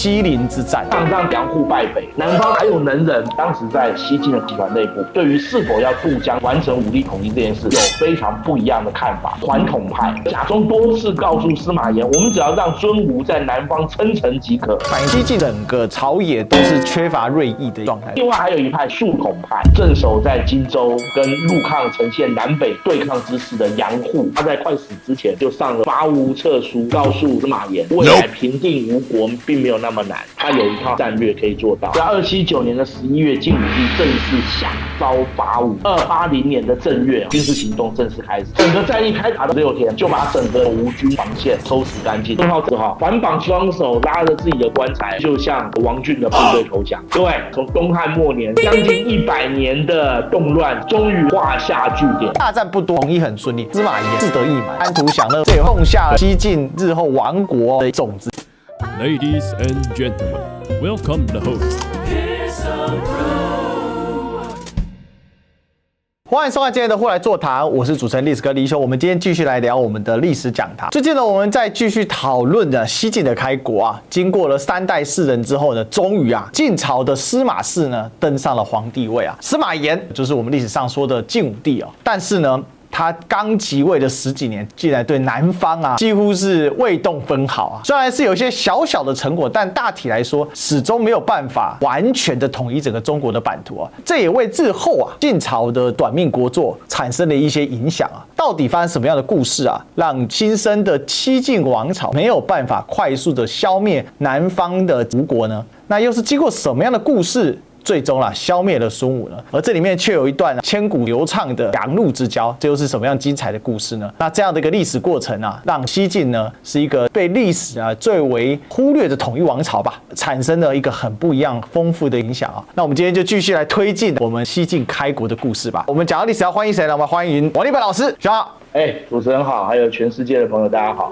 西陵之战，让杨户败北，南方还有能人。当时在西晋的集团内部，对于是否要渡江完成武力统一这件事，有非常不一样的看法。缓统派贾充多次告诉司马炎，我们只要让孙吴在南方称臣即可。反映西晋整个朝野都是缺乏锐意的状态。另外还有一派庶统派，镇守在荆州跟陆抗呈现南北对抗之势的杨户，他在快死之前就上了伐吴策书，告诉司马炎，未来平定吴国并没有那么难，他有一套战略可以做到。在279年的11月，晋武帝正式下诏伐吴。280年的正月，军事行动正式开始。整个战役开打的6天，就把整个吴军防线收拾干净。正好环绑双手，拉着自己的棺材，就向王俊的部队投降。各位，从东汉末年将近100年的动乱，终于画下句点。大战不多，统一很顺利，司马炎志得意满，安图享乐，这也种下了西晋日后亡国的种子。Ladies and gentlemen, welcome the host. 欢迎收看今天的货来座谈，我是主持人历史哥李修。我们今天继续来聊我们的历史讲堂。最近呢，我们在继续讨论的西晋的开国啊，经过了3代4人之后呢，终于晋朝的司马氏呢登上了皇帝位啊。司马炎就是我们历史上说的晋武帝哦，但是呢，他刚即位的10几年，竟然对南方几乎是未动分毫啊。虽然是有些小小的成果，但大体来说，始终没有办法完全的统一整个中国的版图啊。这也为日后晋朝的短命国祚产生了一些影响啊。到底发生什么样的故事啊，让新生的西晋王朝没有办法快速的消灭南方的吴国呢？那又是经过什么样的故事？最终消灭了孙武呢？而这里面却有一段千古流畅的杨陆之交，这又是什么样精彩的故事呢？那这样的一个历史过程让西晋呢是一个被历史最为忽略的统一王朝吧，产生了一个很不一样丰富的影响啊。那我们今天就继续来推进我们西晋开国的故事吧。我们讲到历史要欢迎谁呢？我们欢迎王立本老师，小好。主持人好，还有全世界的朋友，大家好。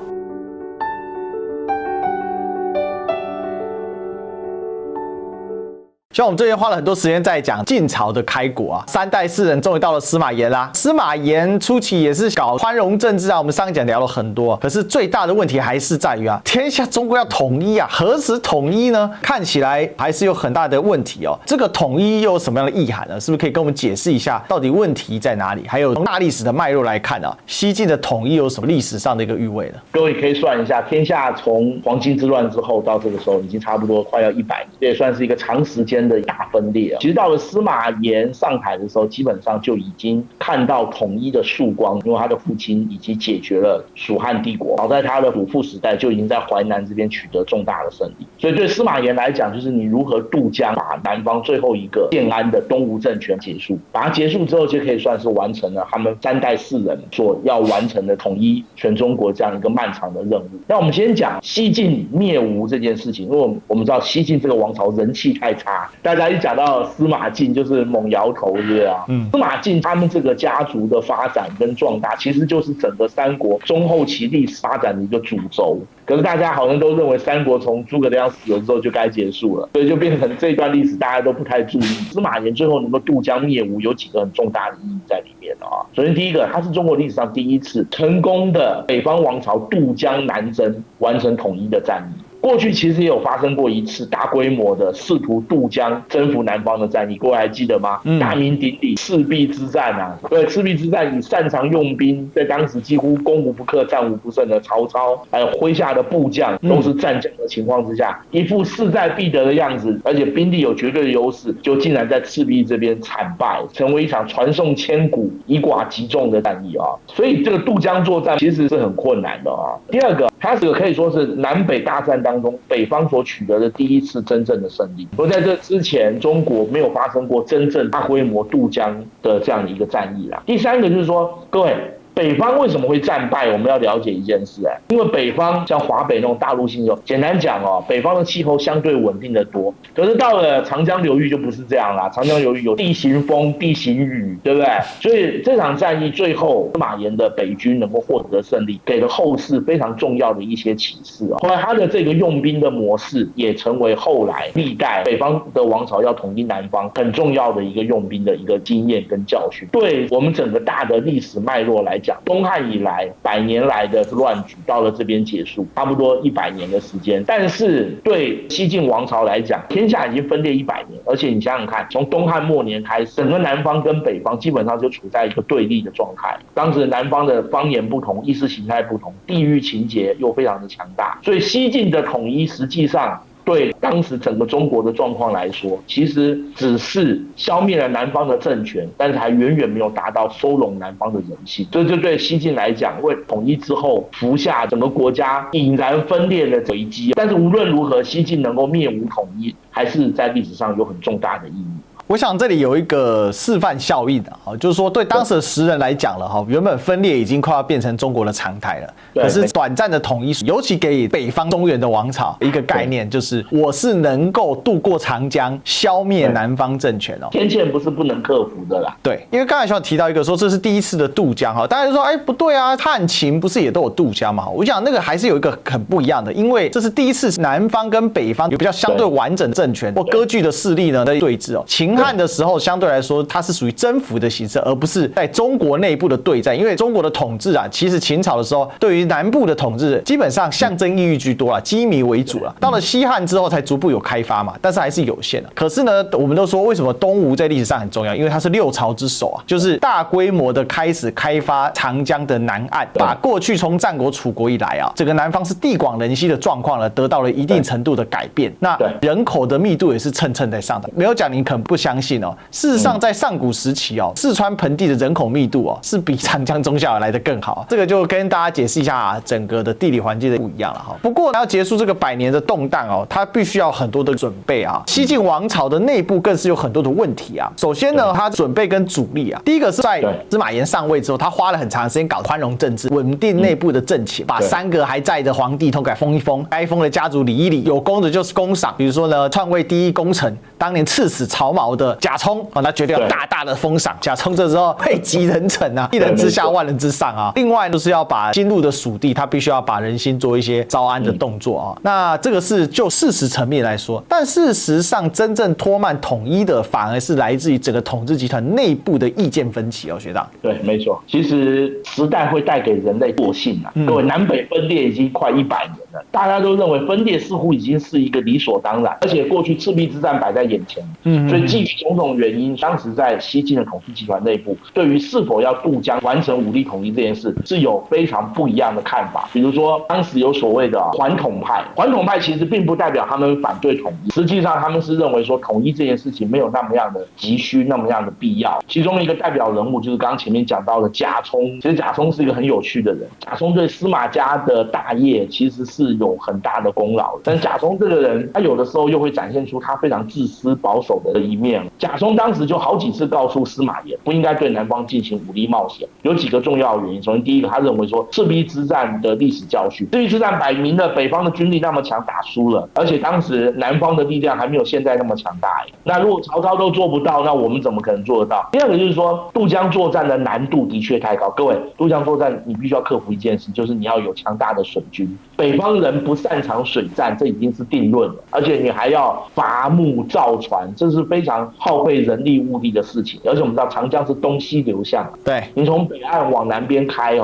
像我们最近花了很多时间在讲晋朝的开国3代4人终于到了司马炎啦。司马炎初期也是搞宽容政治我们上一讲聊了很多，可是最大的问题还是在于天下中国要统一何时统一呢？看起来还是有很大的问题哦。这个统一又有什么样的意涵呢？是不是可以跟我们解释一下到底问题在哪里？还有从大历史的脉络来看西晋的统一有什么历史上的一个韵味呢？各位可以算一下，天下从黄巾之乱之后到这个时候已经差不多快要100年，这也算是一个长时间的大分裂。其实到了司马炎上台的时候，基本上就已经看到统一的曙光，因为他的父亲已经解决了蜀汉帝国，早在他的祖父时代就已经在淮南这边取得重大的胜利。所以对司马炎来讲，就是你如何渡江，把南方最后一个建安的东吴政权结束，把它结束之后，就可以算是完成了他们3代4人所要完成的统一全中国这样一个漫长的任务。那我们先讲西晋灭吴这件事情，因为我们知道西晋这个王朝人气太差，大家一讲到司马晋就是猛摇头，对不对啊？司马晋他们这个家族的发展跟壮大，其实就是整个三国中后期历史发展的一个主轴。可是大家好像都认为三国从诸葛亮死了之后就该结束了，所以就变成这一段历史大家都不太注意。司马炎最后能够渡江灭吴，有几个很重大的意义在里面首先第一个，它是中国历史上第一次成功的北方王朝渡江南征，完成统一的战役。过去其实也有发生过一次大规模的试图渡江征服南方的战役，各位还记得吗？大名鼎鼎赤壁之战对，赤壁之战以擅长用兵，在当时几乎攻无不克、战无不胜的曹操，还有麾下的部将都是战将的情况之下，一副势在必得的样子，而且兵力有绝对的优势，就竟然在赤壁这边惨败，成为一场传颂千古、以寡击众的战役所以这个渡江作战其实是很困难的第二个，它可以说是南北大战当中北方所取得的第一次真正的胜利。而在这之前，中国没有发生过真正大规模渡江的这样的一个战役啦。第三个就是说，各位，北方为什么会战败？我们要了解一件事因为北方像华北那种大陆性简单讲北方的气候相对稳定的多。可是到了长江流域就不是这样啦，长江流域有地形风、地形雨，对不对？所以这场战役最后司马炎的北军能够获得胜利，给了后世非常重要的一些启示后来他的这个用兵的模式也成为后来历代北方的王朝要统一南方很重要的一个用兵的一个经验跟教训。对我们整个大的历史脉络来讲，讲，东汉以来100年来的乱局到了这边结束，差不多100年的时间。但是对西晋王朝来讲，天下已经分裂100年，而且你想想看，从东汉末年开始，整个南方跟北方基本上就处在一个对立的状态。当时南方的方言不同，意识形态不同，地域情节又非常的强大，所以西晋的统一实际上对当时整个中国的状况来说，其实只是消灭了南方的政权，但是还远远没有达到收拢南方的人心。这就对西晋来讲，为统一之后服下整个国家引燃分裂的危机。但是无论如何，西晋能够灭吴统一，还是在历史上有很重大的意义。我想这里有一个示范效应啊，就是说对当时的时人来讲了哈，原本分裂已经快要变成中国的常态了。可是短暂的统一，尤其给北方中原的王朝一个概念，就是我是能够渡过长江，消灭南方政权哦。天堑不是不能克服的啦。对，因为刚才学长提到一个说这是第一次的渡江哈，大家就说哎不对啊，汉秦不是也都有渡江嘛？我想那个还是有一个很不一样的，因为这是第一次南方跟北方有比较相对完整的政权或割据的势力呢在对峙哦。秦汉的时候相对来说它是属于征服的形式，而不是在中国内部的对战。因为中国的统治啊，其实秦朝的时候对于南部的统治基本上象征意义居多啦，机密为主啦。到了西汉之后才逐步有开发嘛，但是还是有限的。可是呢，我们都说为什么东吴在历史上很重要？因为它是6朝之首啊，就是大规模的开始开发长江的南岸，把过去从战国楚国以来啊，整个南方是地广人稀的状况呢，得到了一定程度的改变。那人口的密度也是蹭蹭在上的。没有讲，你可能不相信哦。事实上，在上古时期哦，四川盆地的人口密度哦，是比长江中下游来的更好。这个就跟大家解释一下啊，整个的地理环境的不一样了哈。不过要结束这个100年的动荡哦，它必须要很多的准备啊。西晋王朝的内部更是有很多的问题啊。首先呢，它准备跟主力啊，第一个是在司马炎上位之后，他花了很长的时间搞宽容政治，稳定内部的政情，把3个还在的皇帝都给封一封，该封的家族理一理，有功的就是封赏。比如说呢，篡位第一功臣，当年刺死曹髦的贾充啊，他决定要大大的封赏。贾充这时候位极人臣啊，一人之下万人之上啊。另外就是要把新入的属地，他必须要把人心做一些招安的动作啊。那这个是就事实层面来说，但事实上真正拖慢统一的，反而是来自于整个统治集团内部的意见分歧哦，学长。对，没错。其实时代会带给人类惰性啊。各位，南北分裂已经快100年了，大家都认为分裂似乎已经是一个理所当然，而且过去赤壁之战摆在眼前，所以基于种种原因，当时在西晋的统治集团内部，对于是否要渡江完成武力统一这件事，是有非常不一样的看法。比如说，当时有所谓的缓统派，缓统派其实并不代表他们反对统一，实际上他们是认为说统一这件事情没有那么样的急需，那么样的必要。其中一个代表人物就是刚刚前面讲到的贾充。其实贾充是一个很有趣的人，贾充对司马家的大业其实是有很大的功劳的，但贾充这个人，他有的时候又会展现出他非常自私保守的一面。贾充当时就好几次告诉司马炎，不应该对南方进行武力冒险，有几个重要的原因。首先，第一个，他认为说赤壁之战的历史教训，赤壁之战摆明了北方的军力那么强，打输了，而且当时南方的力量还没有现在那么强大。那如果曹操都做不到，那我们怎么可能做得到？第二个就是说，渡江作战的难度的确太高。各位，渡江作战你必须要克服一件事，就是你要有强大的水军。北方人不擅长水战，这已经是定论了，而且你还要伐木造船，这是非常耗费人力物力的事情。而且我们知道长江是东西流向，对，你从北岸往南边开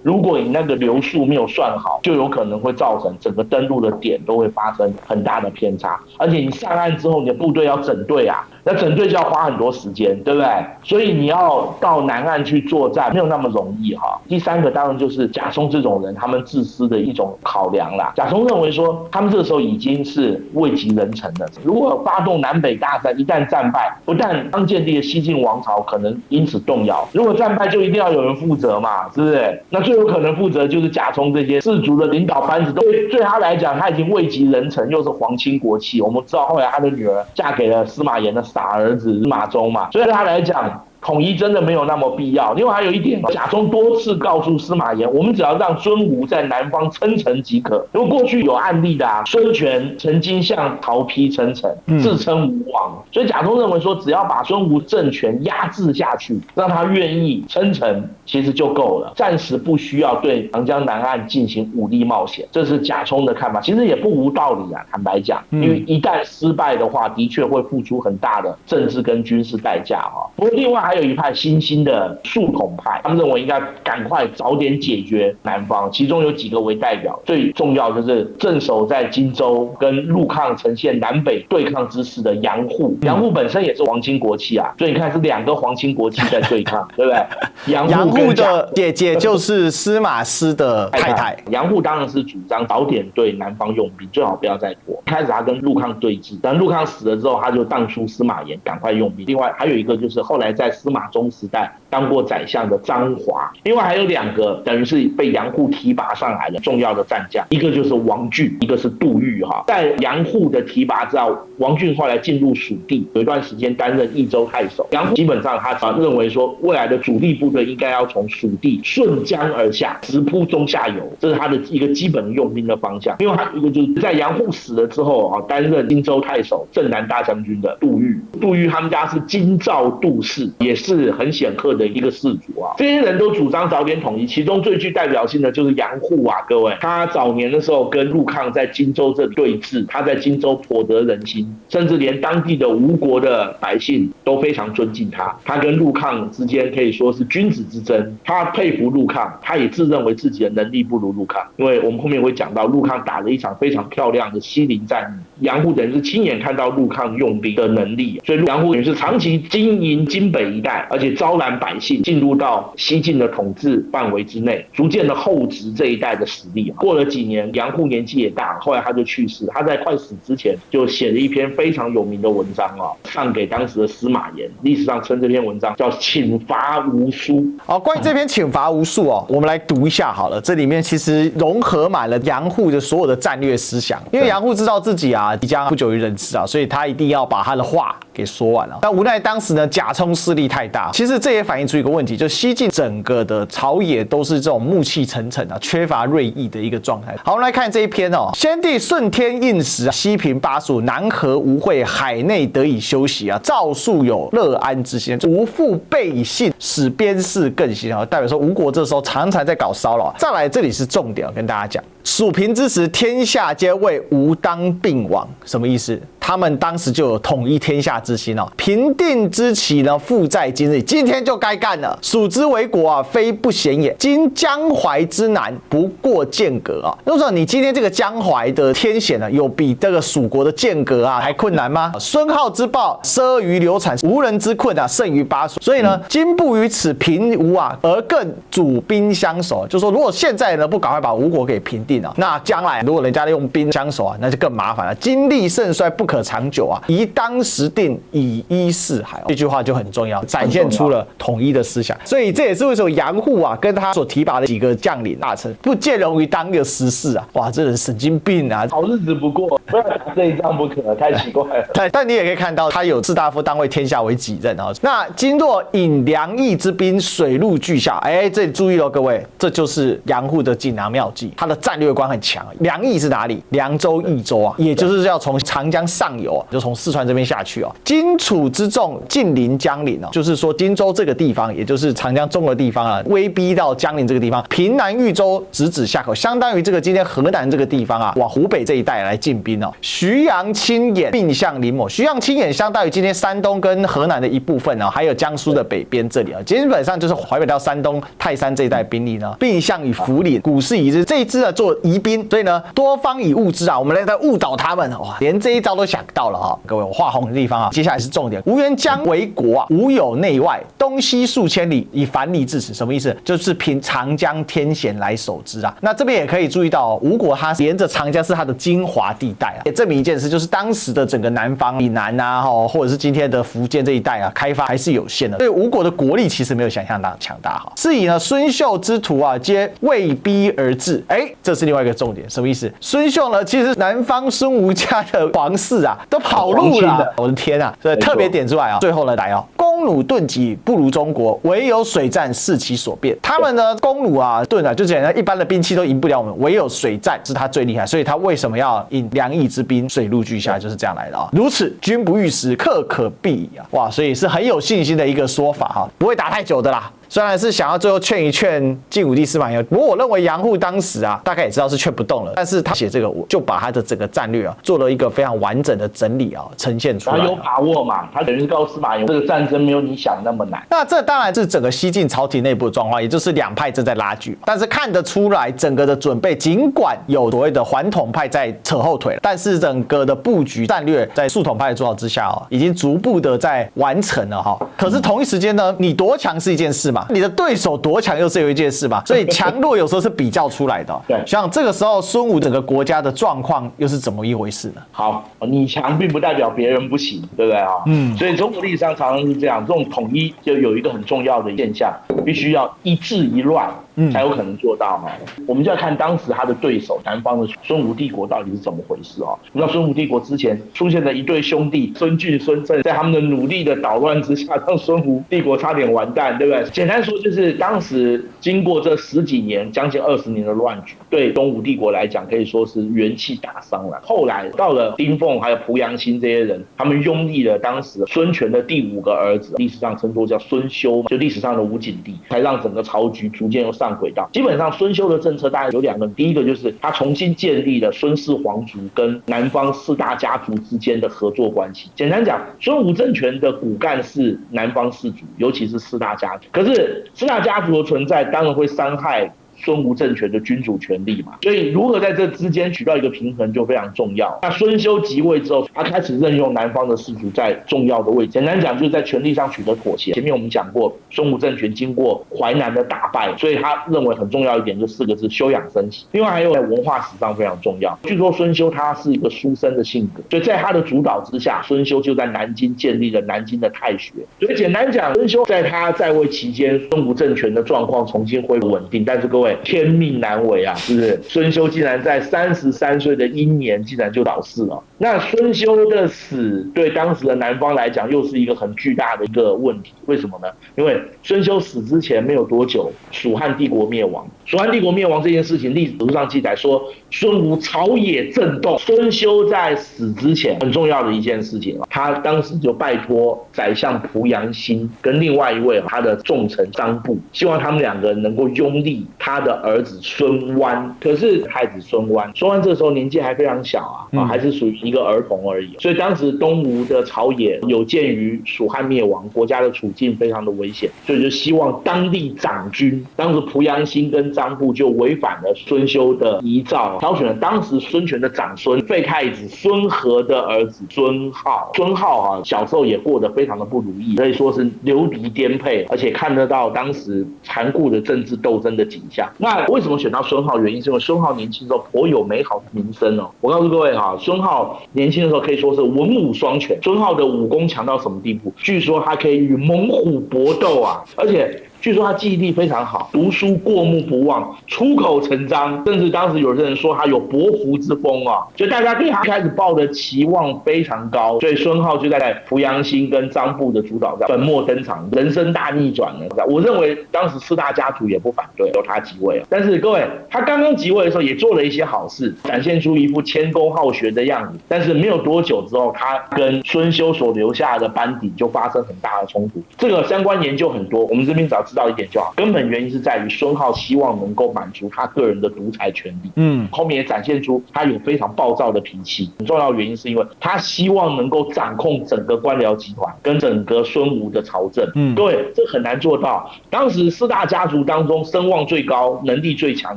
如果你那个流速没有算好，就有可能会造成整个登陆的点都会发生很大的偏差。而且你上岸之后，你的部队要整队啊，那整队就要花很多时间，对不对？所以你要到南岸去作战，没有那么容易第三个当然就是贾充这种人，他们自私的一种考量啦。贾充认为说，他们这个时候已经是位极人臣了，如果发动南北大战，一旦战败，不但刚建立的西晋王朝可能因此动摇，如果战败就一定要有人负责嘛，是不是？那最有可能负责就是贾充这些士族的领导班子，对他来讲，他已经位极人臣，又是皇亲国戚。我们知道后来他的女儿嫁给了司马炎的傻儿子司马衷嘛，所以对他来讲，统一真的没有那么必要。另外还有一点，贾充多次告诉司马炎，我们只要让孙吴在南方称臣即可。因为过去有案例的孙权曾经向曹丕称臣，自称吴王，所以贾充认为说，只要把孙吴政权压制下去，让他愿意称臣，其实就够了，暂时不需要对长江南岸进行武力冒险。这是贾充的看法，其实也不无道理啊。坦白讲，因为一旦失败的话，的确会付出很大的政治跟军事代价不过另外还有一派新兴的术统派，他们认为应该赶快早点解决南方，其中有几个为代表，最重要就是镇守在荆州跟陆抗呈现南北对抗之势的杨户。杨户本身也是皇亲国戚啊，所以你看是2个皇亲国戚在对抗，对不对？杨户的姐姐就是司马师的太太。杨户当然是主张早点对南方用兵，最好不要再拖。开始他跟陆抗对峙，但陆抗死了之后，他就当初司马炎赶快用兵。另外还有一个就是后来在司马衷时代当过宰相的张华，另外还有2个等于是被杨户提拔上来的重要的战将，一个就是王浚，一个是杜预哈。在杨户的提拔之后，王浚后来进入蜀地，有一段时间担任益州太守。杨户基本上他认为说，未来的主力部队应该要从蜀地顺江而下，直扑中下游，这是他的一个基本的用兵的方向。另外还有一个就是在杨户死了之后啊，担任荆州太守、镇南大将军的杜预。杜预他们家是京兆杜氏，也是很显赫的一个氏族啊。这些人都主张早点统一，其中最具代表性的就是杨户啊，各位，他早年的时候跟陆抗在荆州这里对峙，他在荆州颇得人心，甚至连当地的吴国的百姓都非常尊敬他。他跟陆抗之间可以说是君子之争，他佩服陆抗，他也自认为自己的能力不如陆抗，因为我们后面会讲到陆抗打了一场非常漂亮的西陵战役，杨户等于是亲眼看到陆抗用兵的能力，所以杨户等于是长期经营荆北一带，而且招揽百姓进入到西晋的统治范围之内，逐渐的厚植这一带的实力。过了几年，杨户年纪也大，后来他就去世，他在快死之前就写了一篇非常有名的文章啊，上给当时的司马炎，历史上称这篇文章叫请伐吴书。关于这篇请伐吴书哦，我们来读一下好了，这里面其实融合满了杨户的所有的战略思想，因为杨户知道自己啊即将不久于人世啊，所以他一定要把他的话给说完了。但无奈当时呢贾充势力太大，其实这也反映出一个问题，就是西晋整个的朝野都是这种暮气沉沉啊，缺乏锐意的一个状态。好，我们来看这一篇哦，先帝顺天应时啊，西平巴蜀，南河无会，海内得以休息啊，赵素有乐安之心，吴复备以信，使边事更兴啊，代表说吴国这时候常常在搞骚扰。再来，这里是重点，跟大家讲。蜀平之时，天下皆为吴当并亡，什么意思？他们当时就有统一天下之心哦。平定之期呢，复在今日，今天就该干了。蜀之为国啊，非不贤也。今江淮之难，不过剑阁啊。如果说你今天这个江淮的天险呢，有比这个蜀国的剑阁啊还困难吗？孙浩之暴，奢于流产，无人之困啊，胜于巴蜀。所以呢，今不于此平吴啊，而更主兵相守。就说如果现在呢不赶快把吴国给平定啊，那将来如果人家用兵相守啊，那就更麻烦了。今力盛衰，不可长久啊！宜当时定，以一四海。这句话就很重要，展现出了统一的思想。所以这也是为什么杨户啊，跟他所提拔的几个将领大臣，不见容于当个时事啊！哇，这人神经病啊！好日子不过，不要打这一仗不可，太奇怪了。但你也可以看到，他有士大夫当为天下为己任啊。那今若引梁益之兵，水陆俱下，这里注意哦，各位，这就是杨户的锦囊妙计，他的战略观很强。梁益是哪里？凉州、益州啊，也就是要从长江上游，就从四川这边下去哦。荆楚之众近临江陵哦，就是说荆州这个地方，也就是长江中的地方啊，威逼到江陵这个地方。平南豫州直指下口，相当于这个今天河南这个地方啊，往湖北这一带来进兵哦。徐阳、青眼并向临摹，徐阳、青眼相当于今天山东跟河南的一部分啊，还有江苏的北边这里啊，基本上就是淮北到山东泰山这一带兵力呢，并向与涪陵、古市以之，这一支呢做疑兵，所以呢多方以误之啊，我们来误导他们，哇，连这一招都想到了啊！各位，我画红的地方啊，接下来是重点。吴元江为国啊，无有内外，东西数千里，以樊篱至此，什么意思？就是凭长江天险来守之啊。那这边也可以注意到，吴国它沿着长江是它的精华地带啊，也证明一件事，就是当时的整个南方以南啊，或者是今天的福建这一带啊，开发还是有限的，所以吴国的国力其实没有想象那强大哈。是以呢，孙秀之徒啊，皆为逼而至。这是另外一个重点，什么意思？孙秀呢，其实南方孙吴家的皇室啊，都跑路了。我的天啊！所以特别点出来啊，最后呢来哦，弓弩盾戟不如中国，唯有水战是其所变。他们呢，弓弩啊、盾啊，就简单一般的兵器都赢不了我们，唯有水战是他最厉害，所以他为什么要引梁益之兵水陆俱下，就是这样来的啊。如此，君不欲时，克可避矣啊！哇，所以是很有信心的一个说法哈，不会打太久的啦。虽然是想要最后劝一劝晋武帝司马炎，不过我认为杨户当时啊，大概也知道是劝不动了，但是他写这个，就把他的整个战略啊，做了一个非常完整的整理啊，呈现出来。他有把握嘛，他等于是告诉司马炎，这个战争没有你想那么难。那这当然是整个西晋朝廷内部的状况，也就是两派正在拉锯，但是看得出来整个的准备，尽管有所谓的缓统派在扯后腿，但是整个的布局战略在速统派的主导之下已经逐步的在完成了哈。可是同一时间呢，你多强是一件事嘛，你的对手多强又是有一件事嘛，所以强弱有时候是比较出来的。对，像这个时候孙武整个国家的状况又是怎么一回事呢？好，你强并不代表别人不行，对不对啊？所以中国历史上常常是这样，这种统一就有一个很重要的现象，必须要一治一乱。才有可能做到嘛。我们就要看当时他的对手南方的孙吴帝国到底是怎么回事哦。你知道孙吴帝国之前出现了一对兄弟孙峻、孙正，在他们的努力的捣乱之下，让孙吴帝国差点完蛋，对不对？简单说就是当时经过这10几年、将近20年的乱局，对东吴帝国来讲可以说是元气大伤了。后来到了丁奉还有濮阳兴这些人，他们拥立了当时孙权的第5个儿子，历史上称作叫孙休，就历史上的吴景帝，才让整个朝局逐渐又上轨道。基本上孙休的政策大概有2个，第一个就是他重新建立了孙氏皇族跟南方4大家族之间的合作关系。简单讲，孙吴政权的骨干是南方氏族，尤其是4大家族。可是4大家族的存在当然会伤害孙吴政权的君主权力嘛，所以如何在这之间取到一个平衡就非常重要。那孙休即位之后，他开始任用南方的氏族在重要的位置，简单讲就是在权力上取得妥协。前面我们讲过，孙吴政权经过淮南的打败，所以他认为很重要一点就4个字：休养生息。另外还有在文化史上非常重要，据说孙休他是一个书生的性格，所以在他的主导之下，孙休就在南京建立了南京的太学。所以简单讲，孙休在他在位期间，孙吴政权的状况重新恢复稳定。但是各位，天命难违啊，是不是？孙休竟然在33岁的英年竟然就早逝了。那孙休的死对当时的南方来讲又是一个很巨大的一个问题。为什么呢？因为孙休死之前没有多久，蜀汉帝国灭亡。蜀汉帝国灭亡这件事情，历史书上记载说，孙吴朝野震动。孙休在死之前很重要的一件事情，他当时就拜托宰相濮阳兴跟另外一位他的重臣张布，希望他们2个人能够拥立他的儿子孙湾。可是太子孙湾这时候年纪还非常小啊，还是属于一个儿童而已。所以当时东吴的朝野有鉴于蜀汉灭亡，国家的处境非常的危险，所以就希望当地长君。当时濮阳兴跟张布就违反了孙休的遗诏，挑选了当时孙权的长孙废太子孙和的儿子孙皓。孙皓小时候也过得非常的不如意，可以说是流离颠沛，而且看得到当时残酷的政治斗争的景象。那为什么选到孙皓？原因是因为孙皓年轻的时候颇有美好的名声哦。我告诉各位孙皓年轻的时候可以说是文武双全。孙皓的武功强到什么地步？据说他可以与猛虎搏斗啊，而且据说他记忆力非常好，读书过目不忘，出口成章，甚至当时有人说他有伯服之风啊，所以大家对他开始抱的期望非常高。所以孙皓就在濮阳兴跟张布的主导下粉墨登场，人生大逆转了。我认为当时4大家族也不反对由他即位，但是各位，他刚刚即位的时候也做了一些好事，展现出一副谦恭好学的样子。但是没有多久之后，他跟孙休所留下的班底就发生很大的冲突。这个相关研究很多，我们这边只要知道一点就好。根本原因是在于孙皓希望能够满足他个人的独裁权利，后面也展现出他有非常暴躁的脾气。很重要的原因是因为他希望能够掌控整个官僚集团跟整个孙吴的朝政。各位，这很难做到。当时4大家族当中声望最高、能力最强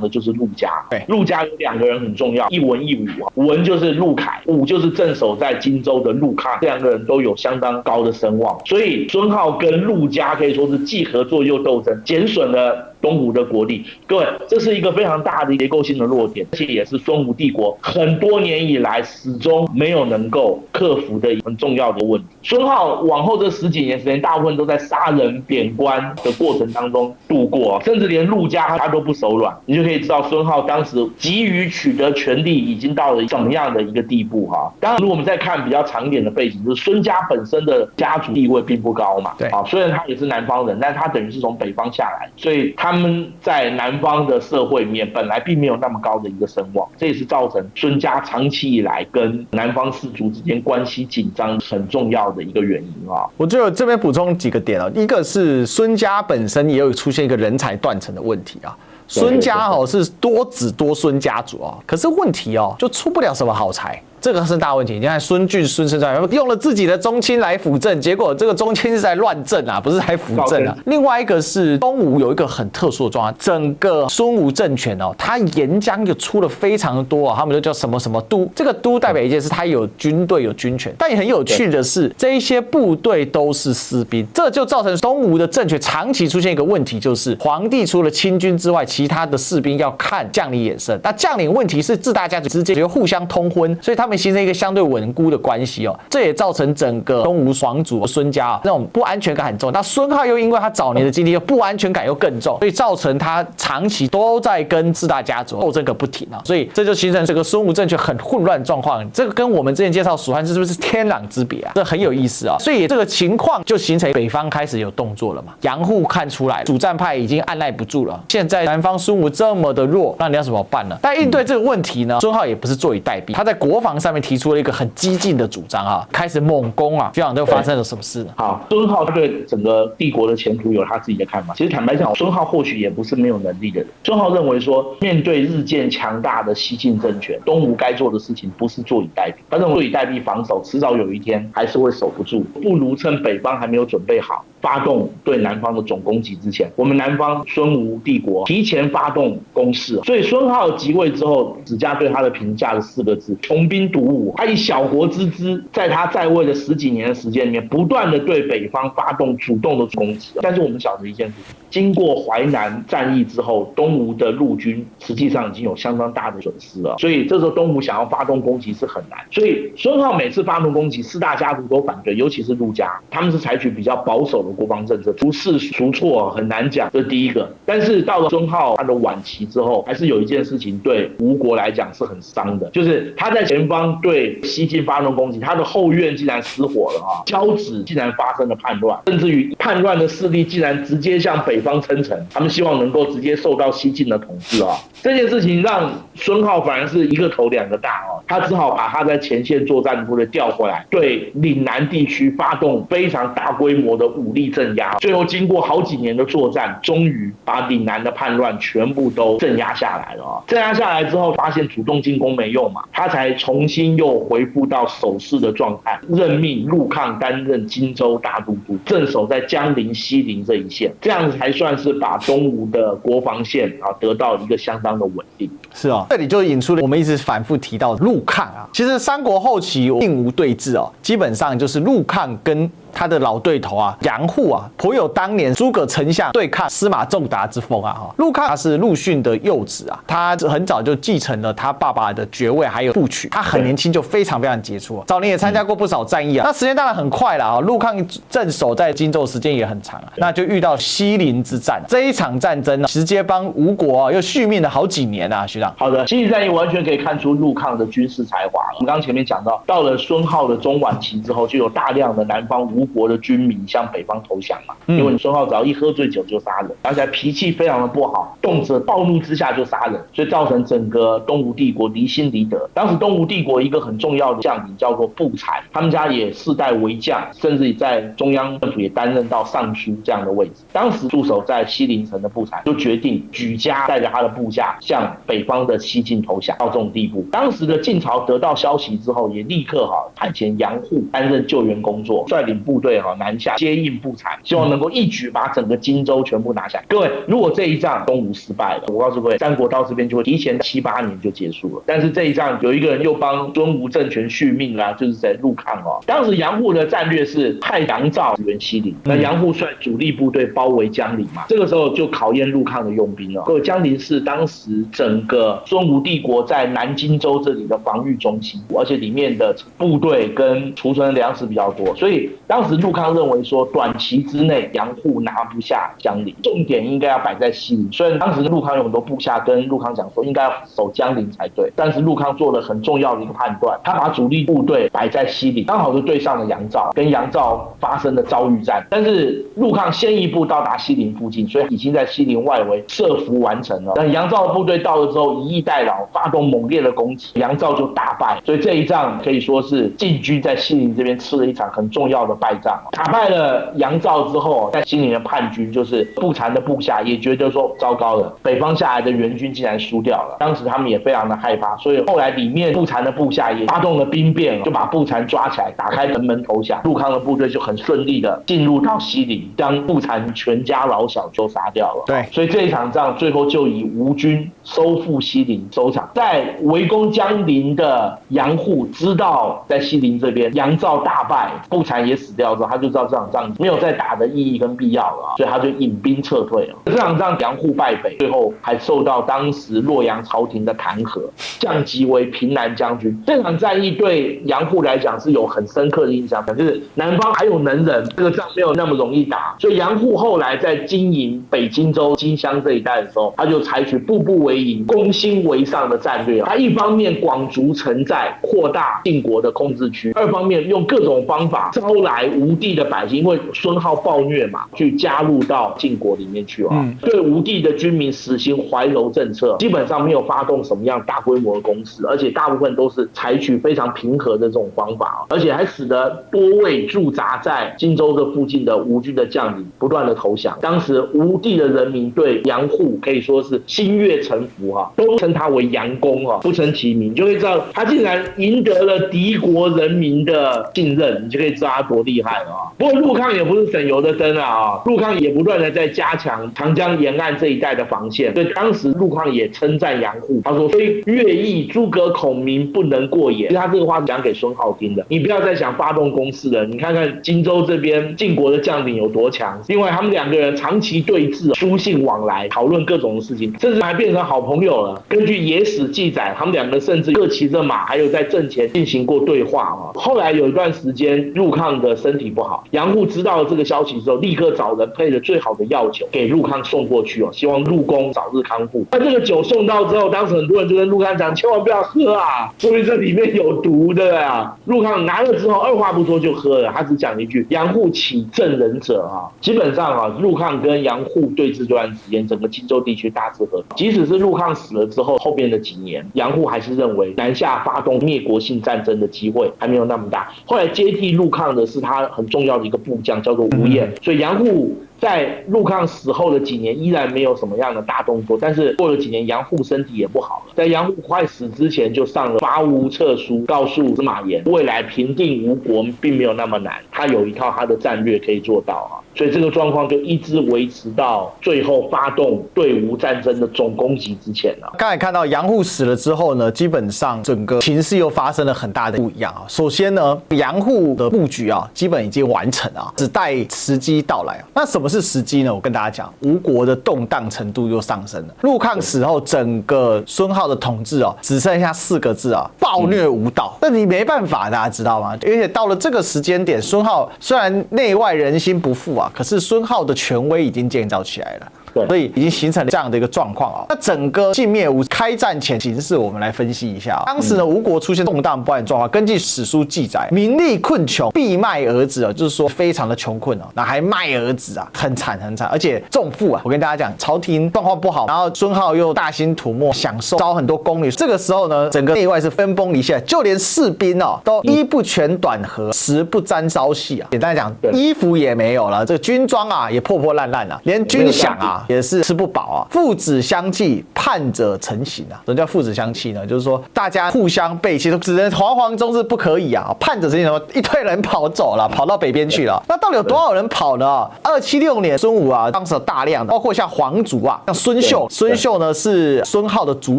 的就是陆家。陆家有2个人很重要，一文一武。文就是陆凯，武就是镇守在荆州的陆抗，这2个人都有相当高的声望。所以孙皓跟陆家可以说是既合作又斗争，减损了东吴的国力。各位，这是一个非常大的结构性的弱点，而且也是孙吴帝国很多年以来始终没有能够克服的很重要的问题。孙皓往后这10几年时间，大部分都在杀人贬官的过程当中度过，甚至连陆家他都不手软。你就可以知道孙皓当时急于取得权力已经到了怎么样的一个地步哈。当然，如果我们再看比较长一点的背景，就是孙家本身的家族地位并不高嘛。虽然他也是南方人，但他等于是从北方下来，所以他们在南方的社会里面本来并没有那么高的一个声望，这也是造成孙家长期以来跟南方氏族之间关系紧张很重要的一个原因啊。我就这边补充几个点啊，一个是孙家本身也有出现一个人才断层的问题啊。孙家是多子多孙家族啊，可是问题就出不了什么好才。这个是大问题。你看孙俊、孙生用了自己的宗亲来辅政，结果这个宗亲是在乱政啊，不是在辅政啊。另外一个是东吴有一个很特殊的状况，整个孙吴政权哦，它沿江就出了非常多啊，他们就叫什么什么都，这个都代表一件事，它有军队有军权，但也很有趣的是，这一些部队都是私兵，这就造成东吴的政权长期出现一个问题，就是皇帝除了亲军之外，其他的士兵要看将领眼色。那将领问题是自大家之间互相通婚，所以他们形成一个相对稳固的关系哦。这也造成整个东吴皇族孙家那种不安全感很重。那孙皓又因为他早年的经历，不安全感又更重，所以造成他长期都在跟自大家族斗争个不停啊。所以这就形成这个孙吴政权很混乱状况。这个跟我们之前介绍蜀汉是不是天壤之别啊？这很有意思啊。所以这个情况就形成北方开始有动作了嘛。杨户看出来主战派已经按耐不住了，现在南方孙吴这么的弱，那你要怎么办呢？但应对这个问题呢，孙皓也不是坐以待毙，他在国防上面提出了一个很激进的主张啊，开始猛攻啊。学长，这发生了什么事呢？好，孙皓他对整个帝国的前途有他自己的看法。其实坦白讲，孙皓或许也不是没有能力的人。孙皓认为说，面对日渐强大的西晋政权，东吴该做的事情不是坐以待毙，他认为坐以待毙防守，迟早有一天还是会守不住，不如趁北方还没有准备好，发动对南方的总攻击之前，我们南方孙吴帝国提前发动攻势。所以孙皓即位之后，子家对他的评价是4个字：穷兵黩武。他以小国之姿，在他在位的10几年的时间里面，不断的对北方发动主动的攻击。但是我们晓得一件事，经过淮南战役之后，东吴的陆军实际上已经有相当大的损失了，所以这时候东吴想要发动攻击是很难。所以孙皓每次发动攻击，4大家族都反对，尤其是陆家，他们是采取比较保守的国防政策，孰是孰错很难讲，这是第一个。但是到了孙皓他的晚期之后，还是有一件事情对吴国来讲是很伤的，就是他在前方对西晋发动攻击，他的后院竟然失火了啊，交趾竟然发生了叛乱，甚至于叛乱的势力竟然直接向北方称臣，他们希望能够直接受到西晋的统治啊。这件事情让孙皓反而是一个头2个大啊，他只好把他在前线作战的部队调回来，对岭南地区发动非常大规模的武力镇压。最后经过好几年的作战，终于把岭南的叛乱全部都镇压下来了啊。镇压下来之后，发现主动进攻没用嘛，他才重新又恢复到守势的状态，任命陆抗担任荆州大都督，镇守在江陵、西陵这一线，这样子才算是把东吴的国防线啊得到一个相当的稳定。是哦，这里就引出了我们一直反复提到的陆抗啊。其实三国后期并无对峙哦，基本上就是陆抗跟他的老对头啊杨户啊，颇有当年诸葛丞相对抗司马仲达之风啊。陆抗他是陆逊的幼子啊，他很早就继承了他爸爸的爵位还有部曲，他很年轻就非常杰出，早年也参加过不少战役啊。那时间当然很快了啊，陆抗镇守在荆州时间也很长啊，那就遇到西陵之战，这一场战争呢，直接帮吴国又续命了好几年啊。学长，好的，西陵战役完全可以看出陆抗的军事才华了。我们刚前面讲到了孙皓的中晚期之后，就有大量的南方吴国的军民向北方投降嘛，因为你孙皓只要一喝醉酒就杀人，而且脾气非常的不好，动辄暴怒之下就杀人，所以造成整个东吴帝国离心离德。当时东吴帝国一个很重要的将领叫做步才，他们家也世代为将，甚至在中央政府也担任到尚书这样的位置。当时驻守在西陵城的步才就决定举家带着他的部下向北方的西晋投降，到这种地步。当时的晋朝得到消息之后，也立刻派遣杨户担任救援工作，率领部队南下接应步才，希望能够一举把整个荆州全部拿下。各位，如果这一仗东吴失败了，我告诉各位，三国到这边就会提前7、8年就结束了。但是这一仗有一个人又帮孙吴政权续命啦，就是在陆抗哦。当时杨户的战略是派杨照支援西陵，那杨户率主力部队包围江陵嘛，这个时候就考验陆抗的用兵了。各位，江陵是当时整个孙吴帝国在南荆州这里的防御中心，而且里面的部队跟储存粮食比较多，所以当时陆抗认为说，短期之内杨户拿不下江陵，重点应该要摆在西陵。虽然当时陆抗有很多部下跟陆抗讲说应该要守江陵才对，但是陆抗做了很重要的一个判断，他把主力部队摆在西陵，刚好就对上了杨照，跟杨照发生了遭遇战。但是陆抗先一步到达西陵附近，所以已经在西陵外围设伏完成了。但杨照的部队到了之后，以逸待劳，发动猛烈的攻击，杨照就大败。所以这一仗可以说是晋军在西陵这边吃了一场很重要的败仗，打败了杨照之后，在西陵的叛军就是步禅的部下也觉得说糟糕了，北方下来的援军竟然输掉了，当时他们也非常的害怕，所以后来里面步禅的部下也发动了兵变，就把步禅抓起来，打开城门投降。陆康的部队就很顺利的进入到西陵，将步禅全家老小都杀掉了。对，所以这一场仗最后就以吴军收复西陵收场。在围攻江陵的杨户知道在西陵这边杨照大败，步禅也死掉之后，他就知道这场仗没有再打的意义跟必要了，所以他就引兵撤退了。这场仗杨户败北，最后还受到当时洛阳朝廷的弹劾，降级为平南将军。这场战役对杨户来讲是有很深刻的印象，就是南方还有能人，这个仗没有那么容易打。所以杨户后来在经营北荆州、荆襄这一带的时候，他就采取步步为营、攻心为上的战略。他一方面广筑城寨，扩大晋国的控制区；二方面用各种方法招来吴地的百姓，因为孙浩暴虐嘛，去加入到晋国里面去啊。对吴地的军民实行怀柔政策，基本上没有发动什么样大规模的攻势，而且大部分都是采取非常平和的这种方法，而且还使得多位驻扎在荆州这附近的吴军的将领不断的投降。当时吴地的人民对杨户可以说是心悦诚服啊，都称他为杨公啊，不称其名，就会知道他竟然赢得了敌国人民的信任，你就可以知道他多厉害了啊。不过陆抗也不是省油的灯啊，陆抗也不断的在加强长江沿岸这一带的防线，所以当时陆抗也称赞杨户，他说非乐毅诸葛孔明不能过也。他这个话是讲给孙浩听的，你不要再想发动攻势了，你看看荆州这边晋国的将领有多强，另外他们两个人长期对峙，书信往来，讨论各种事情，甚至还变成好朋友了。根据野史记载，他们两个甚至各骑着马，还有在阵前进行过对话啊。后来有一段时间陆抗的身体不好，杨户知道了这个消息之后，立刻找人配了最好的药酒给陆抗送过去哦，希望陆公早日康复。那这个酒送到之后，当时很多人就跟陆抗讲，千万不要喝啊，说明这里面有毒的啊。陆抗拿了之后，二话不说就喝了，他只讲一句：杨户起正人者啊。基本上啊，陆抗跟杨户对峙这段时间，整个荆州地区大致和平。即使是陆抗死了之后，后边的几年，杨户还是认为南下发动灭国性战争的机会还没有那么大。后来接替陆抗的是他很重要的一个部将，叫做吴彦。所以杨户在陆抗死后的几年依然没有什么样的大动作，但是过了几年，杨户身体也不好了。在杨户快死之前，就上了伐吴策书，告诉司马炎，未来平定吴国并没有那么难，他有一套他的战略可以做到啊。所以这个状况就一直维持到最后发动对吴战争的总攻击之前了。刚才看到杨户死了之后呢，基本上整个情势又发生了很大的不一样啊。首先呢，杨户的布局啊，基本已经完成啊，只待时机到来啊。那什么是时机呢？我跟大家讲，吴国的动荡程度又上升了。陆抗死后，整个孙浩的统治啊，只剩下4个字啊：暴虐无道。那你没办法，大家知道吗？而且到了这个时间点，孙浩虽然内外人心不复啊，可是孙浩的权威已经建造起来了。所以已经形成了这样的一个状况啊。那整个晋灭吴开战前形势，我们来分析一下。当时呢，吴国出现动荡不安的状况。根据史书记载，民力困穷，必卖儿子啊，就是说非常的穷困啊，那还卖儿子啊，很惨很惨，而且重负啊。我跟大家讲，朝廷状况不好，然后孙浩又大兴土木，享受招很多宫女。这个时候呢，整个内外是分崩离析，就连士兵哦都衣不全短禾，食不沾朝夕啊。简单讲，衣服也没有了，这个军装啊也破破烂烂了，连军饷啊也是吃不饱啊。父子相继，叛者成行啊。什么叫父子相继呢？就是说大家互相背弃，只能惶惶终日不可以啊。叛者成行，一堆人跑走了，跑到北边去了。那到底有多少人跑呢？276年，孙武啊，当时有大量的，包括像黄祖啊，像孙秀，孙秀呢是孙浩的族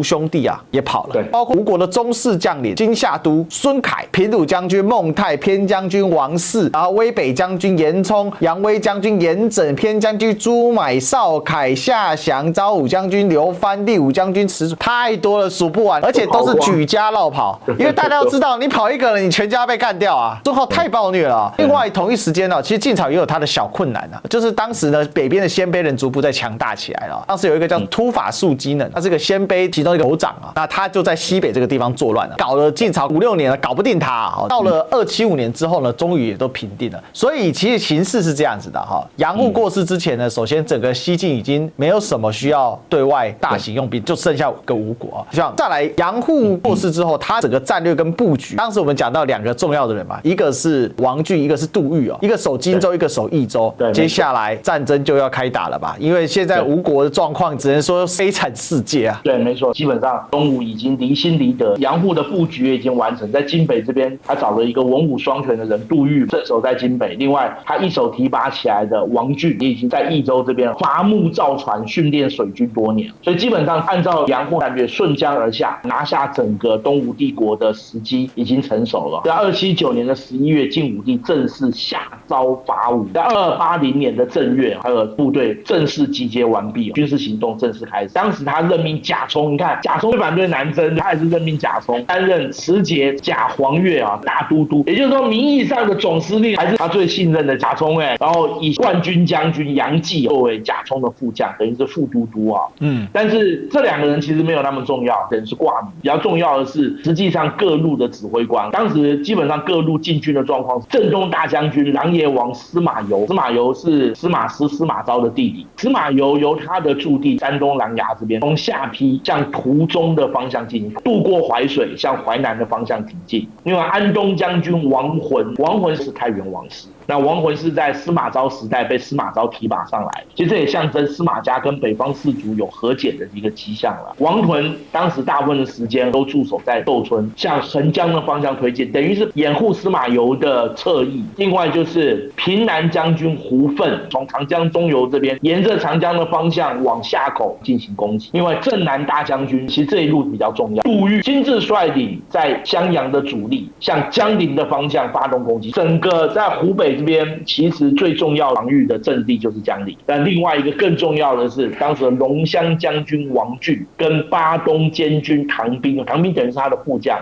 兄弟啊，也跑了。包括吴国的宗室将领金夏都孙凯、平鲁将军孟泰、偏将军王氏，然后威北将军严冲、扬威将军严整、偏将军朱买、邵凯、夏祥、昭武将军刘藩、第五将军池，太多了，数不完，而且都是举家绕跑。因为大家都知道，你跑一个人，你全家被干掉啊。孙浩太暴虐了。另外，同一时间呢，其实晋朝也有他的小困难啊，就是当时呢，北边的鲜卑人族部在强大起来了。当时有一个叫突法术机能，他是个鲜卑其中一个酋长啊，那他就在西北这个地方作乱了，搞了晋朝5、6年了，搞不定他啊。到了275年之后呢，终于也都平定了。所以其实形势是这样子的哈。杨户过世之前呢，首先整个西晋已经经没有什么需要对外大型用兵，就剩下个吴国。像再来杨户过世之后，他整个战略跟布局，当时我们讲到2个重要的人嘛，一个是王浚，一个是杜预一个守荆州，一个守益州。接下来战争就要开打了吧？因为现在吴国的状况只能说悲惨世界啊。对，没错，基本上东吴已经离心离德，杨户的布局也已经完成，在荆北这边，他找了一个文武双全的人，杜预镇守在荆北，另外他一手提拔起来的王浚也已经在益州这边伐木造船，训练水军多年，所以基本上按照杨户战略顺江而下，拿下整个东吴帝国的时机已经成熟了。在279年的11月，晋武帝正式下诏伐吴，在2280年的正月，还有部队正式集结完毕，军事行动正式开始。当时他任命贾充，你看贾充反对南征，他也是任命贾充担任持节贾黄钺大都督，也就是说名义上的总司令还是他最信任的贾充然后以冠军将军杨继作为贾充的副将，等于是副都督但是这2个人其实没有那么重要，等于是挂名。比较重要的是，实际上各路的指挥官，当时基本上各路进军的状况，镇东大将军琅琊王司马攸，司马攸是司马师司马昭的弟弟，司马攸由他的驻地山东琅琊这边从下邳向途中的方向进行，渡过淮水向淮南的方向挺进。另外安东将军王浑，王浑是太原王师，那王浑是在司马昭时代被司马昭提拔上来，其实这也象征司马家跟北方士族有和解的一个迹象了。王浑当时大部分的时间都驻守在窦村，向横江的方向推进，等于是掩护司马攸的侧翼。另外就是平南将军胡奋从长江中游这边沿着长江的方向往下口进行攻击。另外镇南大将军其实这一路比较重要，杜预亲自率领在襄阳的主力向江陵的方向发动攻击。整个在湖北这边其实最重要防御的阵地就是江陵，但另外一个更重要的是当时的龙骧将军王浚跟巴东监军唐兵，唐兵等于是他的副将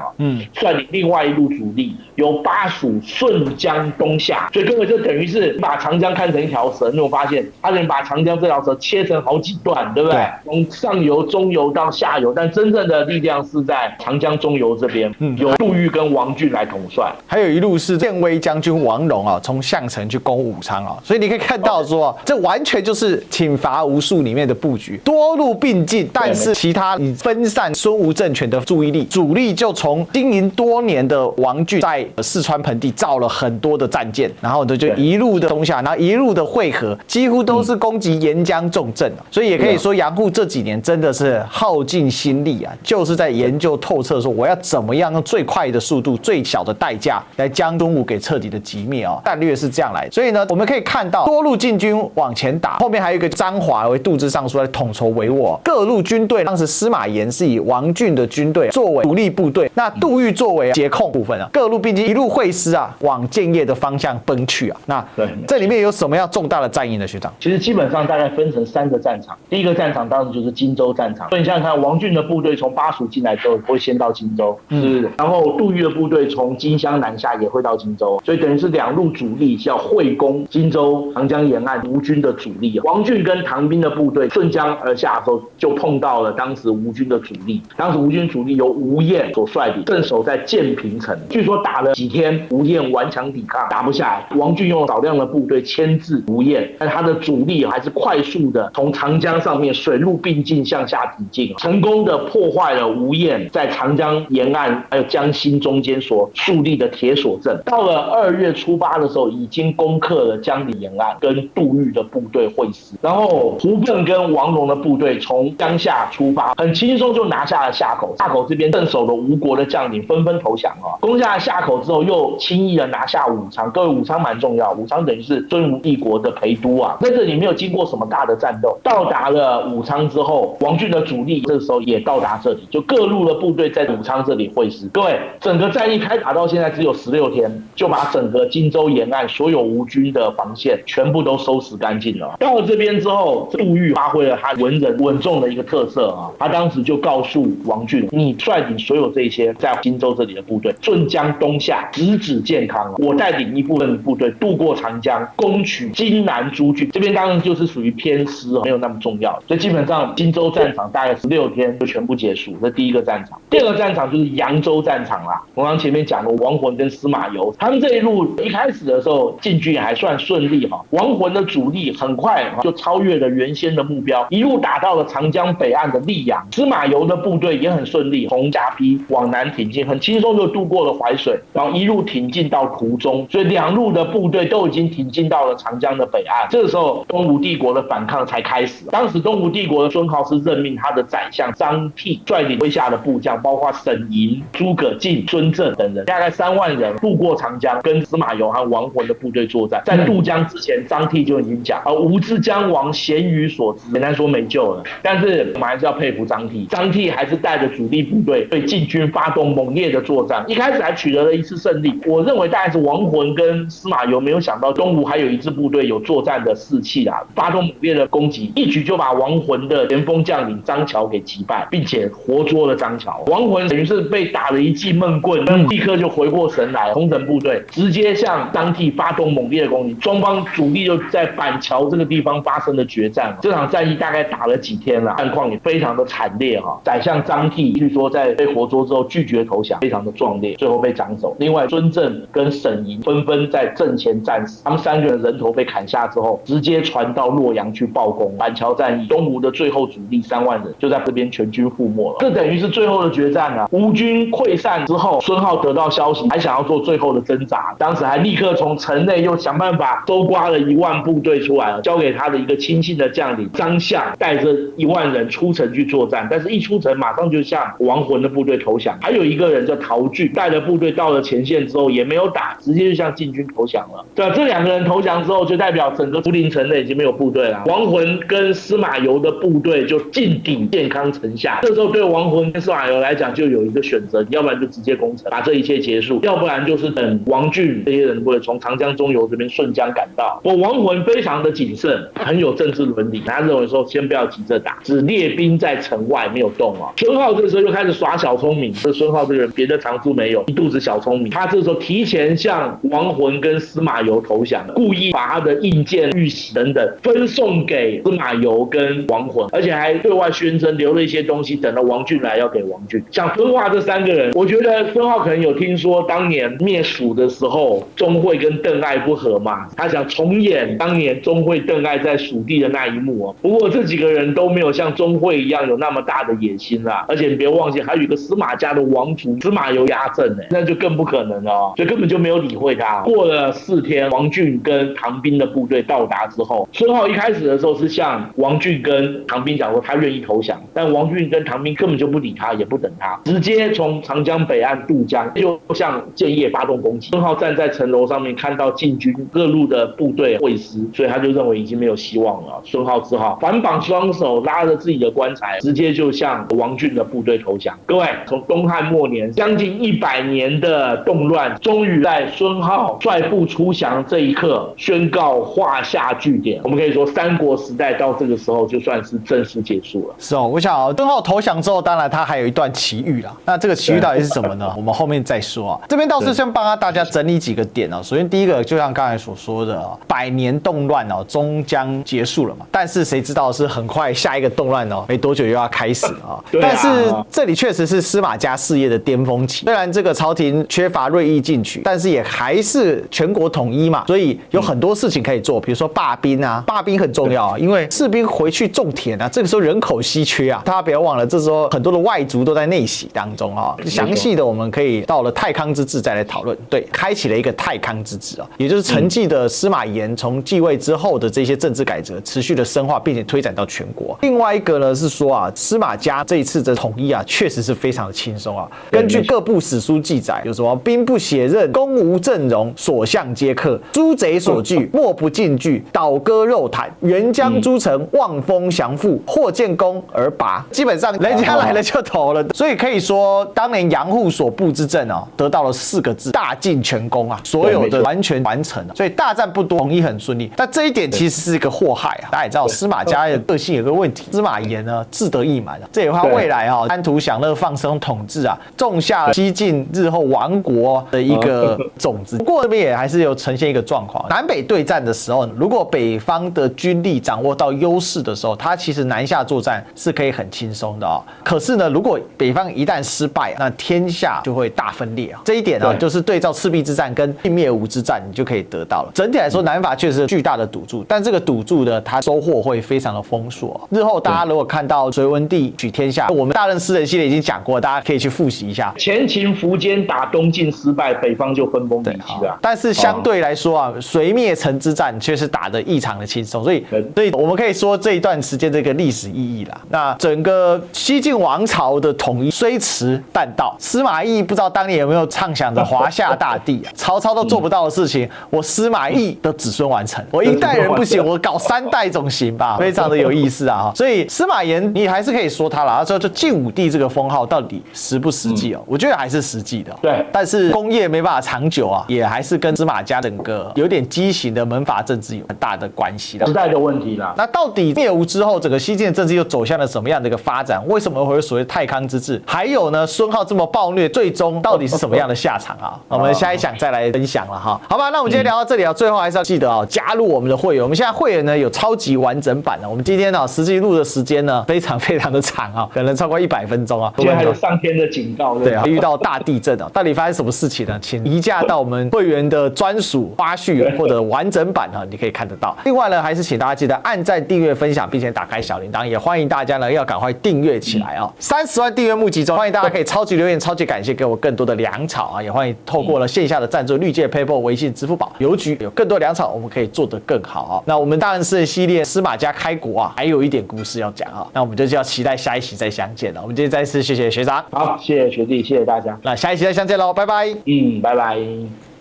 率领另外一路主力由巴蜀顺江东下，所以各位就等于是把长江看成一条绳，你有发现他能把长江这条绳切成好几段，对不对？从上游、中游到下游，但真正的力量是在长江中游这边，由杜预跟王浚来统帅。还有一路是建威将军王戎从项城去攻武昌所以你可以看到说，这完全就是请伐吴术里面的布局，多路并进，但是其他你分散孙吴政权的注意力，主力就从经营多年的王浚在四川盆地造了很多的战舰，然后就一路的东下，然后一路的汇合，几乎都是攻击沿江重镇所以也可以说杨户这几年真的是耗尽心力就是在研究透彻说我要怎么样用最快的速度、最小的代价来将中吴给彻底的击灭战略是这样来的。所以呢，我们可以看到多路进军往前打，后面还有一个张华为度支尚书来统筹帷幄，各路军队当时司马炎是以王浚的军队作为主力部队，那杜预作为节控部分各路并进，一路会师往建业的方向奔去那这里面有什么样重大的战役呢？学长，其实基本上大概分成3个战场，第一个战场当然就是荆州战场，所以你想想看，王浚的部队从巴蜀进来之后会先到荆州，是不是？然后杜预的部队从荆襄南下也会到荆州，所以等于是2路主力要会攻荆州长江沿岸吴军的主力。王浚跟唐兵的部队顺江而下的时候，就碰到了当时吴军的主力。当时吴军主力由吴彦所率领，镇守在建平城。据说打了几天，吴彦顽强抵抗，打不下来。王浚用少量的部队牵制吴彦，但他的主力还是快速的从长江上面水陆并进向下抵进，成功的破坏了吴彦在长江沿岸还有江心中间所树立的铁索阵。到了2月初8的时候，已经攻克了江里沿岸，跟杜预的部队会师。然后胡奋跟王戎的部队从江夏出发，很轻松就拿下了夏口。夏口这边镇守的吴国的将领纷纷投降攻下了夏口之后，又轻易的拿下武昌。各位，武昌蛮重要，武昌等于是孙吴帝国的陪都在这里没有经过什么大的战斗。到达了武昌之后，王浚的主力这时候也到达这里，就各路的部队在武昌这里会师。各位，整个战役开打到现在只有16天，就把整个荆州沿岸所有吴军的防线全部都收拾干净了。到了这边之后，杜预发挥了他文人稳重的一个特色他当时就告诉王浚，你率领所有这些在荆州这里的部队顺江东下，直指建康，我带领一部分部队渡过长江，攻取荆南诸郡。这边当然就是属于偏师没有那么重要，所以基本上荆州战场大概16天就全部结束，这第一个战场。第二个战场就是扬州战场啦。我刚前面讲的王浑跟司马攸，他们这一路一开始的时候进军也还算顺利王浑的主力很快就超越了原先的目标，一路打到了长江北岸的溧阳。司马攸的部队也很顺利，从甲陂往南挺进，很轻松就渡过了淮水，然后一路挺进到途中，所以两路的部队都已经挺进到了长江的北岸。这个时候，东吴帝国的反抗才开始。当时东吴帝国的孙皓是任命他的宰相张替率领麾下的部将，包括沈寅、诸葛瑾、孙震等人，大概3万人渡过长江，跟司马攸和王浑的部队作战。在渡江之前，张替就已经讲，吾之将亡，咸于所知，简单说没救了。但是我们还是要佩服张替，张替还是带着主力部队对晋军发动猛烈的作战，一开始还取得了一次胜利。我认为大概是王浑跟司马攸没有想到东吴还有一支部队有作战的士气啊，发动猛烈的攻击，一举就把王浑的前锋将领张乔给击败，并且活捉了张乔。王浑等于是被打了一记闷棍，立刻就回过神来，统整部队，直接向张替发动猛烈的攻击。双方主力就在板桥这个地方发生了决战。这场战役大概打了几天了，战况也非常的惨烈哈。宰相张替据说在被活捉之后拒绝投降，非常的壮烈，最后被斩首。另外，孙震跟沈寅纷纷在阵前战死，他们3个人人头被砍下之后，直接传到洛阳去报功。板桥战役，东吴的最后主力3万人就在这边全军覆没了。这等于是最后的决战啊！吴军溃散之后，孙皓得到消息，还想要做最后的挣扎，当时还立刻从城内又想办法搜刮了1万部队出来，交给他的一个亲信的将领张相，带着1万人出城去作战。但是一出城，马上就向王浑的部队投降。还有一个人叫陶峻，带着部队到了前线之后也没有打，直接就向晋军投降了。对，这2个人投降之后，就代表整个涿陵城内已经没有部队了。王浑跟司马攸的部队就进抵建康城下。这时候对王浑跟司马攸来讲，就有一个选择，要不然就直接攻城，把这一切结束；要不然就是等王峻这些人会从长江中游这边顺江赶到。王浑非常的谨慎，很有政治伦理，他认为说先不要急着打，只列兵在城外没有动啊。孙皓这时候就开始耍小聪明，这孙皓这个人别的长处没有，一肚子小聪明。他这时候提前向王浑跟司马攸投降，故意把他的印鉴、玉玺等等分送给司马攸跟王浑，而且还对外宣称留了一些东西，等到王峻来要给王峻。想分化这3个人，我觉得孙皓可能有听说当年灭蜀的时候，钟会跟邓艾不和嘛，他想重演当年钟会、邓艾在蜀地的那一幕哦。不过这几个人都没有像钟会一样有那么大的野心啦，而且你别忘记还有一个司马家的王族司马攸压阵那就更不可能了哦，所以根本就没有理会他。过了4天，王峻跟唐兵的部队到达之后，孙皓一开始的时候是向王峻跟唐兵讲说他愿意投降，但王峻跟唐兵根本就不理他，也不等他，直接从长江北岸渡江，就向建业发动攻击。孙皓站在城楼上面，看到晋军各路的部队会师，所以他就认为已经没有希望了。孙皓只好反绑双手，拉着自己的棺材，直接就向王峻的部队投降。各位，从东汉末年将近100年的动乱，终于在孙皓率部出降这一刻宣告画下句点。我们可以说，三国时代到这个时候就算是正式结束了。是哦，我想孙皓投降之后，当然他还有一段奇遇啦。那这个奇遇到底是什么呢？我们后面再说啊。这边倒是先帮大家整理几个点哦。首先第一个，就像刚才所说的，100年动乱哦，终将结束了嘛。但是谁知道是很快下一个动乱哦，没多久又要开始啊。但是这里确实是司马家事业的巅峰期。虽然这个朝廷缺乏锐意进取，但是也还是全国统一嘛，所以有很多事情可以做，比如说罢兵啊，罢兵很重要啊，因为士兵回去种田啊，这个时候人口稀缺啊，大家不要忘了，这时候很多的外族都在内徙当中啊。详细的我们可以到了太康之治再来讨论。对，开启了一个太康之治啊，也就是承继的司马炎从继位之后的这些政治改革持续的深化，并且推展到全国。另外一个呢是说啊，司马家这一次的统一啊，确实是非常的轻松啊。根据各部史书记载，有什么兵不血刃，攻无阵容，所向皆克，诸贼所惧，莫不进据，倒戈肉袒，援疆诸城，望风降附，或建功而拔。基本上人家来了就投了，所以可以说当年杨户所布之阵啊，得到了4个字：大尽全功啊，所有的完全完成了。所以大战不多，统一很顺利。但这一点其实是一个祸害啊。大家也知道司马家的个性有个问题，司马炎呢志得意满啊，这也他未来啊贪图享乐放松统治啊，种下了西晋日后亡国的一个种子。不过这边也还是有呈现一个状况，南北对战的时候，如果北方的军力掌握到优势的时候，他其实南下作战是可以很轻松的啊。可是呢，如果北方一旦失败，那天下就会大分裂啊。这一点呢，就是对照赤壁之战跟灭吴之战，你就可以得到了。整体来说，南伐确实是巨大的赌注，但这个赌注的得他收获会非常的丰硕哦。日后大家如果看到隋文帝取天下，我们大任诗人系列已经讲过，大家可以去复习一下。前秦苻坚打东晋失败，北方就分崩离析了。但是相对来说啊，隋灭陈之战却是打得异常的轻松，所以我们可以说这一段时间这个历史意义啦。那整个西晋王朝的统一虽迟但到，司马懿不知道当年有没有畅想着华夏大地啊，曹操都做不到的事情，我司马懿的子孙完成，我一代人不行，我搞3代总行吧，非常的有意思啊。所以司马炎你还是可以说他了，他说就晋武帝这个封号到底实不实际哦？我觉得还是实际的，对，但是功业没办法长久啊，也还是跟司马家整个有点畸形的门阀政治有很大的关系的时代的问题啦。那到底灭吴之后，整个西晋的政治又走向了什么样的一个发展？为什么会有所谓太康之治？还有呢，孙皓这么暴虐，最终到底是什么样的下场啊？我们下一讲再来分享了哈。好吧，那我们今天聊到这里啊，最后还是要记得啊，加入我们的会员。我们现在会员呢有超级完整版的，我们今天呢实际录的时间呢非常非常的长啊，可能超过100分钟啊。今天还有上天的警告，对啊，遇到大地震啊，到底发生什么事情呢？请移驾到我们会员的专属花絮或者完整版啊，你可以看得到。另外呢，还是请大家记得按赞、订阅、分享，并且打开小铃铛，也欢迎大家呢要赶快订阅起来啊！30万订阅募集中，欢迎大家可以超级留言、超级感谢给我更多的粮草啊！也欢迎透过了线下的赞助，绿界、PayPal、微信、支付宝、邮局有更多粮草，我们可以做得更好啊！那我们大人诗人系列司马家开国啊，还有一点故事要讲啊，那我们就要期待下一期再相见了。我们今天再次谢谢学长，好，谢谢学弟，谢谢大家。那下一期再相见喽，拜拜。拜拜。